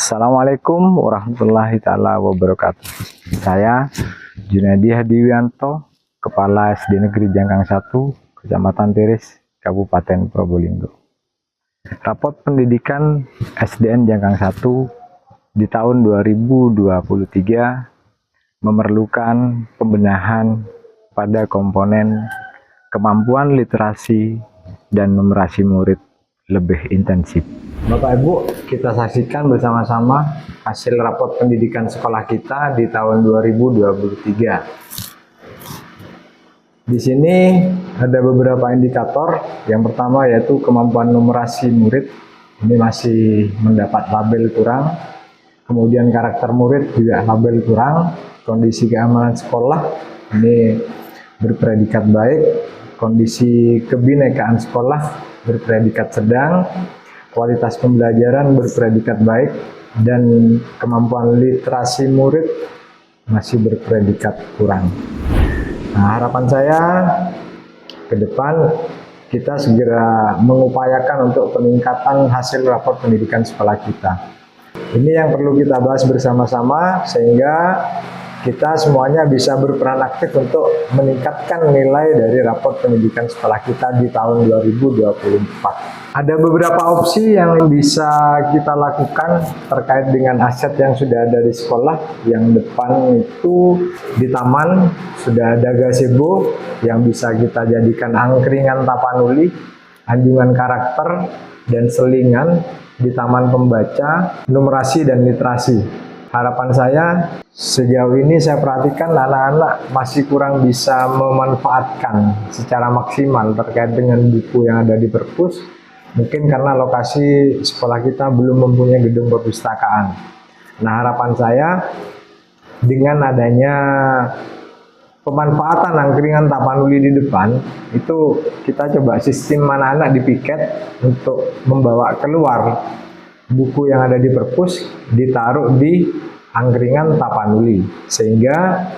Assalamualaikum warahmatullahi taala wabarakatuh. Saya Junedi Hadiwianto, Kepala SD Negeri Jangkang 1, Kecamatan Tiris, Kabupaten Probolinggo. Rapot pendidikan SDN Jangkang 1 di tahun 2023 memerlukan pembenahan pada komponen kemampuan literasi dan numerasi murid lebih intensif. Bapak Ibu, kita saksikan bersama-sama hasil rapot pendidikan sekolah kita di tahun 2023. Di sini ada beberapa indikator. Yang pertama yaitu kemampuan numerasi murid. Ini masih mendapat label kurang. Kemudian karakter murid juga label kurang. Kondisi keamanan sekolah ini berpredikat baik. Kondisi kebinekaan sekolah berpredikat sedang. Kualitas pembelajaran berpredikat baik, dan kemampuan literasi murid masih berpredikat kurang. Nah, harapan saya ke depan kita segera mengupayakan untuk peningkatan hasil rapor pendidikan sekolah kita. Ini yang perlu kita bahas bersama-sama sehingga kita semuanya bisa berperan aktif untuk meningkatkan nilai dari rapor pendidikan sekolah kita di tahun 2024. Ada beberapa opsi yang bisa kita lakukan terkait dengan aset yang sudah ada di sekolah. Yang depan itu di taman sudah ada gazebo yang bisa kita jadikan angkringan tapanuli, anjungan karakter, dan selingan di taman pembaca, numerasi dan literasi. Harapan saya sejauh ini saya perhatikan anak-anak masih kurang bisa memanfaatkan secara maksimal terkait dengan buku yang ada di perpus. Mungkin karena lokasi sekolah kita belum mempunyai gedung perpustakaan. Nah, harapan saya dengan adanya pemanfaatan angkringan tapanuli di depan, itu kita coba sistem anak-anak di piket untuk membawa keluar buku yang ada di perpus ditaruh di angkringan tapanuli, sehingga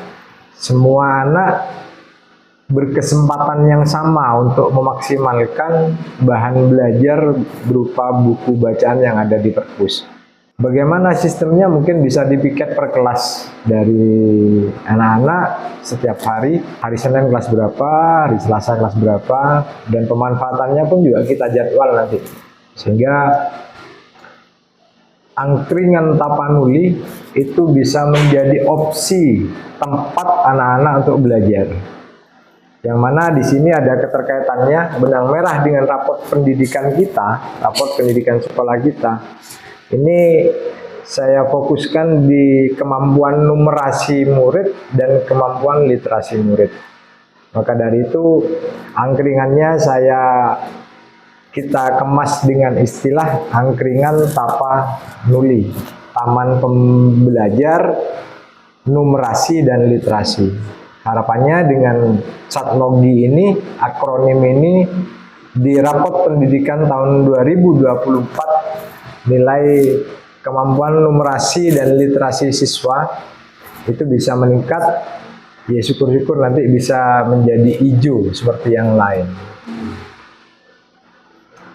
semua anak berkesempatan yang sama untuk memaksimalkan bahan belajar berupa buku bacaan yang ada di perpus. Bagaimana sistemnya? Mungkin bisa dipiket per kelas dari anak-anak setiap hari. Hari Senin kelas berapa, hari Selasa kelas berapa, dan pemanfaatannya pun juga kita jadwal nanti. Sehingga angkringan tapanuli itu bisa menjadi opsi tempat anak-anak untuk belajar. Yang mana di sini ada keterkaitannya benang merah dengan rapot pendidikan kita, rapot pendidikan sekolah kita. Ini saya fokuskan di kemampuan numerasi murid dan kemampuan literasi murid. Maka dari itu angkringannya kita kemas dengan istilah angkringan tapanuli, taman pembelajar numerasi dan literasi. Harapannya dengan Satnogi ini, akronim ini, di rapot pendidikan tahun 2024 nilai kemampuan numerasi dan literasi siswa itu bisa meningkat. Ya syukur-syukur nanti bisa menjadi hijau seperti yang lain.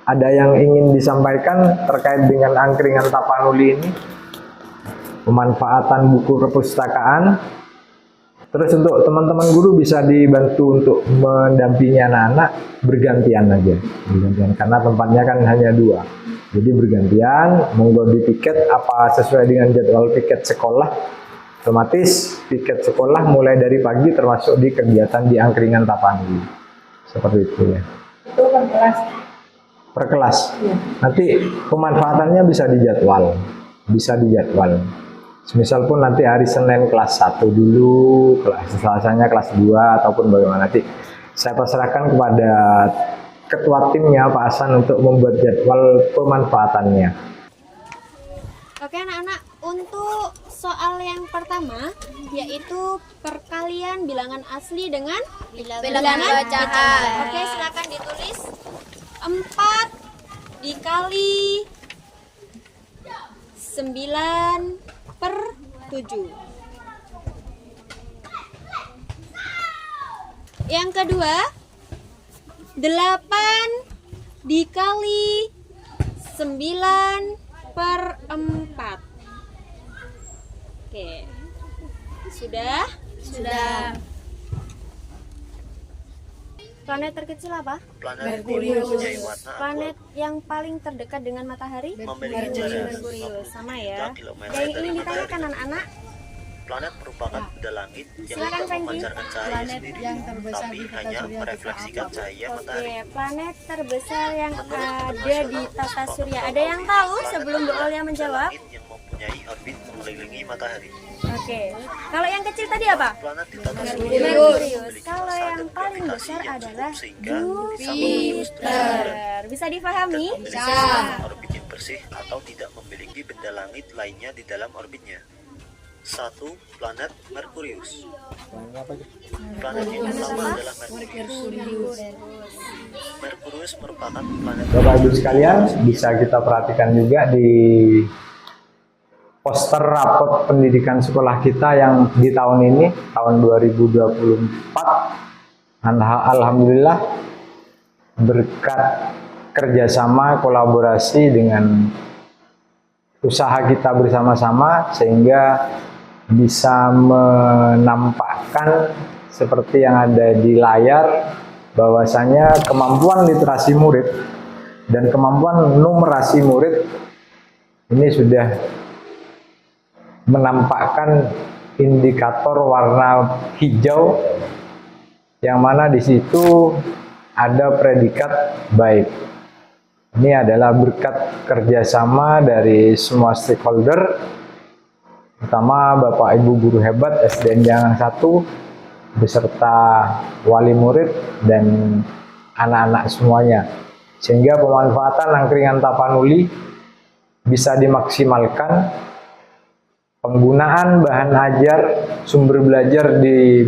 Ada yang ingin disampaikan terkait dengan angkringan tapanuli ini? Pemanfaatan buku perpustakaan. Terus untuk teman-teman guru bisa dibantu untuk mendampingi anak-anak bergantian aja. Bergantian, karena tempatnya kan hanya 2. Jadi bergantian, monggo di piket apa sesuai dengan jadwal piket sekolah. Otomatis piket sekolah mulai dari pagi termasuk di kegiatan di angkringan tapanuli. Seperti itu ya. Itu per kelas? Per kelas? Ya. Nanti pemanfaatannya bisa dijadwal. Bisa dijadwal. Semisal pun nanti hari Senin kelas 1 dulu, kelas Selasanya kelas 2 ataupun bagaimana, nanti saya pasrahkan kepada ketua timnya Pak Hasan untuk membuat jadwal pemanfaatannya. Oke anak-anak, untuk soal yang pertama yaitu perkalian bilangan asli dengan bilangan bacaan. Oke, silakan ditulis 4 dikali 9 per 7. Yang kedua 8 dikali 9 per 4. Oke. Sudah? Sudah. Planet terkecil apa? Planet mempunyai warna Planet yang paling terdekat dengan matahari? memiliki jarak Merkurius. Sama ya. 53 km Yang dari ingin matahari. ditanyakan anak-anak? Planet merupakan benda langit yang Silakan, tidak Franky. memancarkan cahaya sendiri, tapi hanya merefleksikan cahaya matahari. Oke, planet terbesar yang ada di tata surya. Ada yang tahu sebelum Bu Olia menjawab? Langit yang mempunyai orbit mengelilingi matahari. Oke. Kalau yang kecil tadi apa? Planet di tata surya Merkurius. memiliki Kalau massa yang dan paling gravitasi besar yang adalah cukup sehingga bisa menembus terus Jupiter. Bisa difahami? memiliki orbit yang bersih atau tidak memiliki benda langit lainnya di dalam orbitnya. 1. Planet Merkurius. Planet yang pertama adalah Merkurius. Merkurius merupakan planet Bapak Ibu sekalian, bisa kita perhatikan juga di poster rapot pendidikan sekolah kita yang di tahun ini, tahun 2024. Alhamdulillah, berkat kerjasama kolaborasi dengan usaha kita bersama-sama, sehingga bisa menampakkan seperti yang ada di layar, bahwasanya kemampuan literasi murid dan kemampuan numerasi murid ini sudah menampakkan indikator warna hijau, yang mana di situ ada predikat baik. Ini adalah berkat kerjasama dari semua stakeholder, pertama Bapak Ibu guru hebat SDN Jangan 1 beserta wali murid dan anak-anak semuanya, sehingga pemanfaatan angkringan Tapanuli bisa dimaksimalkan. Penggunaan bahan ajar sumber belajar di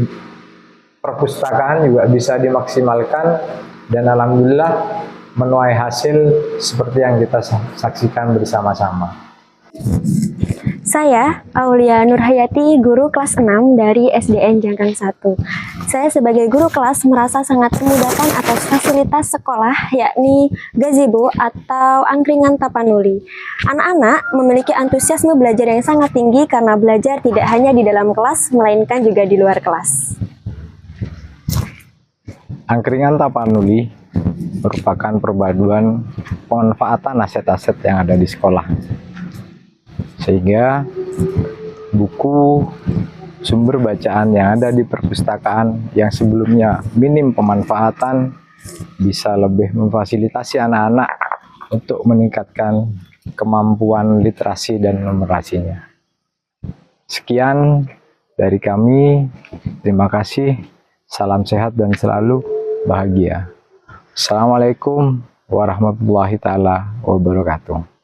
perpustakaan juga bisa dimaksimalkan, dan alhamdulillah menuai hasil seperti yang kita saksikan bersama-sama. Saya, Aulia Nurhayati, guru kelas 6 dari SDN Jangkang 1. Saya sebagai guru kelas merasa sangat memudahkan atas fasilitas sekolah, yakni gazebo atau angkringan Tapanuli. Anak-anak memiliki antusiasme belajar yang sangat tinggi karena belajar tidak hanya di dalam kelas, melainkan juga di luar kelas. Angkringan Tapanuli merupakan perpaduan pemanfaatan aset-aset yang ada di sekolah, sehingga buku sumber bacaan yang ada di perpustakaan yang sebelumnya minim pemanfaatan bisa lebih memfasilitasi anak-anak untuk meningkatkan kemampuan literasi dan numerasinya. Sekian dari kami, terima kasih, salam sehat dan selalu bahagia. Assalamualaikum warahmatullahi taala wabarakatuh.